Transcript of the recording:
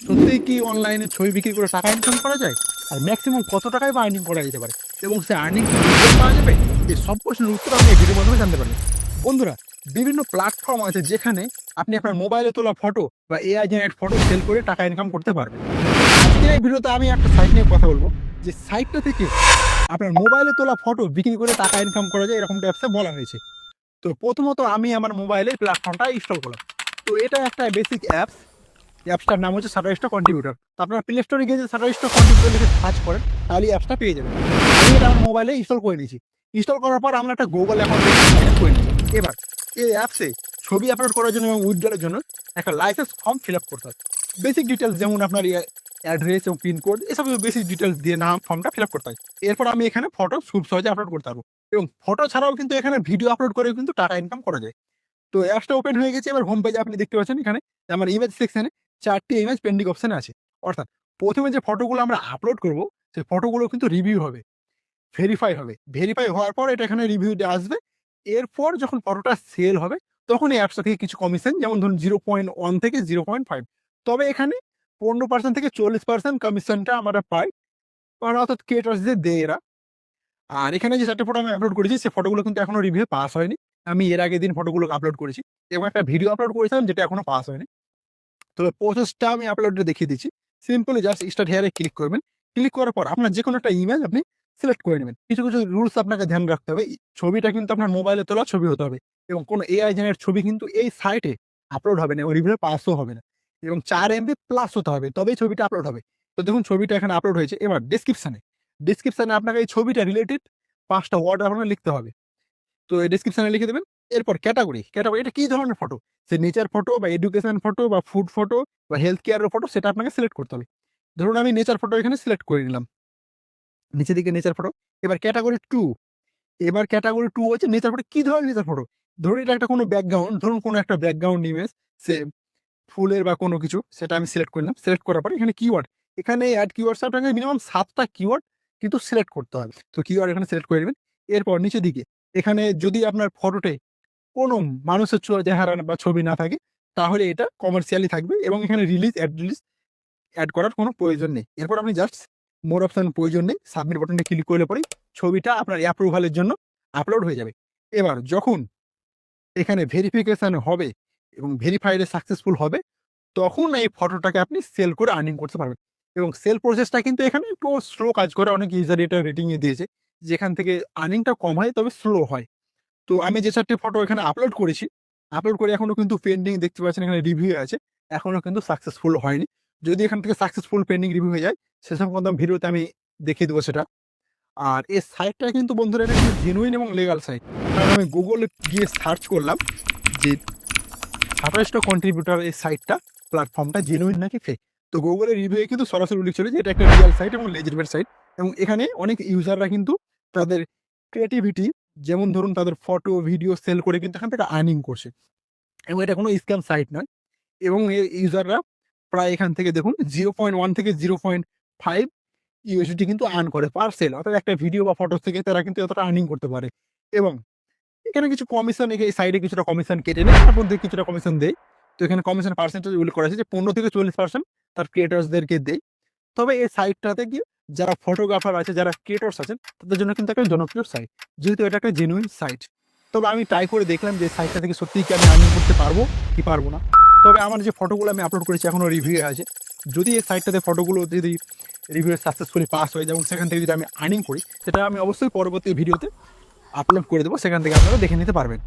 সত্যিই কি অনলাইনে ছবি বিক্রি করে টাকা ইনকাম করা যায়? আর ম্যাক্সিমাম কত টাকায় বা আর্নিং করা যেতে পারে? এবং সে আর্নিং কি রিটার্ন পাওয়া যাবে? এই সব প্রশ্নের উত্তর আপনি এই ভিডিওর মাধ্যমে জানতে পারবেন। বন্ধুরা, বিভিন্ন প্ল্যাটফর্ম আছে যেখানে আপনি আপনার মোবাইলে তোলা ফটো বা এআই জেনারেট ফটো সেল করে টাকা ইনকাম করতে পারবেন। আজকের এই ভিডিওতে আমি একটা সাইট নিয়ে কথা বলব, যে সাইটটা থেকে আপনার মোবাইলে তোলা ফটো বিক্রি করে টাকা ইনকাম করা যায় এরকম অ্যাপসে বলা হয়েছে। তো প্রথমত আমি আমার মোবাইলে প্ল্যাটফর্মটা ইনস্টল করলাম। তো এটা একটা বেসিক অ্যাপস। অ্যাপসটার নাম হচ্ছে Shutterstock কন্ট্রিবিউটর। তো আপনারা প্লে স্টোরে গিয়ে যদি Shutterstock কন্ট্রিবিউটর লিখে সার্চ করেন, তাহলে এই অ্যাপসটা পেয়ে যাবেন। আমি এটা আমার মোবাইলে ইনস্টল করে নিয়েছি। ইনস্টল করার পর আমরা একটা Google অ্যাকাউন্ট সাইন আপ করে নিয়েছি। এবার এই অ্যাপসে ছবি আপলোড করার জন্য এবং উইথড্রলের জন্য একটা লাইসেন্স ফর্ম ফিল আপ করতে হয়। বেসিক ডিটেলস যেমন আপনার অ্যাড্রেস এবং পিনকোড, এসব বেসিক ডিটেলস দিয়ে নাম ফর্মটা ফিল আপ করতে হয়। এরপর আমি এখানে ফটো খুব সহজে আপলোড করতে পারবো, এবং ফটো ছাড়াও কিন্তু এখানে ভিডিও আপলোড করেও কিন্তু টাকা ইনকাম করা যায়। তো অ্যাপসটা ওপেন হয়ে গেছে। এবার হোম পেজে আপনি দেখতে পাচ্ছেন এখানে আমার ইমেজ সেকশনে ৪ টি ইমেজ পেন্ডিং অপশন আছে। অর্থাৎ ১ম এ যে ফটোগুলো আমরা আপলোড করব, সেই ফটোগুলো কিন্তু রিভিউ হবে, ভেরিফাই হবে। ভেরিফাই হওয়ার পর এটা এখানে রিভিউতে আসবে। এরপর যখন ফটোটা সেল হবে, তখন এই অ্যাপসটা থেকে কিছু কমিশন, যেমন ধরুন 0.1 থেকে 0.5, তবে এখানে ১৫% থেকে ৪০% কমিশনটা আমরা পাই। অর্থাৎ ক্রিয়েটরসদের দেয় এরা। আর এখানে যে ৪ টে ফটো আমি আপলোড করেছি, সে ফটোগুলো কিন্তু এখনো রিভিউ পাস হয়নি। আমি এর আগের দিন ফটোগুলো আপলোড করেছি এবং একটা ভিডিও আপলোড করেছিলাম যেটা এখনো পাস হয়নি। তবে প্রসেসটা আমি আপলোডে দেখিয়ে দিচ্ছি। সিম্পলি জাস্ট স্টার্ট হেয়ারে ক্লিক করবেন। ক্লিক করার পর আপনার যেকোনো একটা ইমেজ আপনি সিলেক্ট করে নেবেন। কিছু রুলস আপনাকে ধ্যান রাখতে হবে। ছবিটা কিন্তু আপনার মোবাইলে তোলা ছবি হতে হবে, এবং কোনো এআই জেনারেট ছবি কিন্তু এই সাইটে আপলোড হবে না, এবং রিভিউ পাসও হবে না, এবং ৪ এমবি প্লাস হতে হবে, তবেই ছবিটা আপলোড হবে। তো দেখুন ছবিটা এখানে আপলোড হয়েছে। এবার ডেসক্রিপশনে আপনাকে এই ছবিটা রিলেটেড ৫ টা ওয়ার্ড আপনার লিখতে হবে। তো এই ডেসক্রিপশনে লিখে দেবেন। এরপর ক্যাটেগরি এটা কি ধরনের ফটো? সে নেচার ফটো বা এডুকেশন ফটো বা ফুড ফটো বা হেলথ কেয়ারের ফটো, সেটা আপনাকে সিলেক্ট করতে হবে। ধরুন আমি নেচার ফটো এখানে সিলেক্ট করে নিলাম। নিচের দিকে নেচার ফটো। এবার ক্যাটেগরি 2 হচ্ছে নেচার ফটো। কি ধরনের নেচার ফটো? ধরুন এটা একটা কোনো ব্যাকগ্রাউন্ড, ধরুন কোনো একটা ব্যাকগ্রাউন্ড ইমেজ, সে ফুলের বা কোনো কিছু, সেটা আমি সিলেক্ট করে নিলাম। সিলেক্ট করার পরে এখানে কিওয়ার্ড, এখানে এড কিওয়ার্ডস আপনাকে মিনিমাম ৭ টা কিওয়ার্ড কিন্তু সিলেক্ট করতে হবে। তো কিওয়ার্ড এখানে সিলেক্ট করে নিবেন। এরপর নিচের দিকে এখানে যদি আপনার ফটোতে কোনো মানুষের চেহারা বা ছবি না থাকে, তাহলে এটা কমার্শিয়ালি থাকবে, এবং এখানে রিলিজ এড করার কোনো প্রয়োজন নেই। এরপর আপনি জাস্ট মোর অপশন প্রয়োজন নেই। সাবমিট বাটনে ক্লিক করলে পরেই ছবিটা আপনার অ্যাপ্রুভাল এর জন্য আপলোড হয়ে যাবে। এবার যখন এখানে ভেরিফিকেশন হবে এবং ভেরিফাইড এ সাকসেসফুল হবে, তখন এই ফটোটাকে আপনি সেল করে আর্নিং করতে পারবেন। এবং সেল প্রসেসটা কিন্তু এখানে একটু স্লো কাজ করে। অনেক ইউজার এটা রেটিং এ দিয়েছে, যেখান থেকে আর্নিংটা কম হয় তবে স্লো হয়। তো আমি যে ৪ টে ফটো এখানে আপলোড করেছি, আপলোড করে এখনো কিন্তু পেন্ডিং দেখতে পাচ্ছেন, এখানে রিভিউ আছে। এখনো কিন্তু সাকসেসফুল হয়নি। যদি এখান থেকে সাকসেসফুল পেন্ডিং রিভিউ হয়ে যায়, সে সংক্রান্ত ভিডিওতে আমি দেখিয়ে দেবো সেটা। আর এই সাইটটা কিন্তু বন্ধুরা, এটা কিন্তু জেনুইন এবং লিগ্যাল সাইট। কারণ আমি Google এ গিয়ে সার্চ করলাম যে Shutterstock কন্ট্রিবিউটর এই সাইটটা, প্ল্যাটফর্মটা জেনুইন নাকি ফেক। তো Google এর রিভিউ এ কিন্তু সরাসরি উল্লেখ ছিল যে এটা একটা রিয়াল সাইট এবং লেজিটিমেট সাইট, এবং এখানে অনেক ইউজাররা কিন্তু তাদের ক্রিয়েটিভিটি, যেমন ধরুন তাদের ফটো, ভিডিও সেল করে কিন্তু এখান থেকে আর্নিং করছে, এবং এটা কোনো স্ক্যাম সাইট নয়। এবং ইউজাররা প্রায় এখান থেকে দেখুন 0.1 থেকে 0.5 ইউএসডি কিন্তু আর্ন করে পার সেল। অর্থাৎ একটা ভিডিও বা ফটো থেকে তারা কিন্তু এতটা আর্নিং করতে পারে। এবং এখানে কিছু কমিশন, এই সাইডে কিছুটা কমিশন কেটে নেয়, তার মধ্যে কিছুটা কমিশন দেয়। তো এখানে কমিশন পার্সেন্টেজ উল্লেখ করা আছে যে ১৫ থেকে ৪০% তার ক্রিয়েটরসদেরকে দেয়। তবে এই সাইটটাতে কি, যারা ফটোগ্রাফার আছে, যারা ক্রিয়েটরস আছেন, তাদের জন্য কিন্তু একটা জনপ্রিয় সাইট, যেহেতু এটা একটা জেনুইন সাইট। তবে আমি ট্রাই করে দেখলাম যে সাইটটা থেকে সত্যিই কি আমি আর্নিং করতে পারবো কি পারবো না। তবে আমার যে ফটোগুলো আমি আপলোড করেছি এখনো রিভিউ আছে। যদি এই সাইটটাতে ফটোগুলো যদি রিভিউ সাকসেসফুলি পাস হয়ে যায় এবং সেখান থেকে যদি আমি আর্নিং করি, সেটা আমি অবশ্যই পরবর্তী ভিডিওতে আপলোড করে দেবো, সেখান থেকে আপনারা দেখে নিতে পারবেন।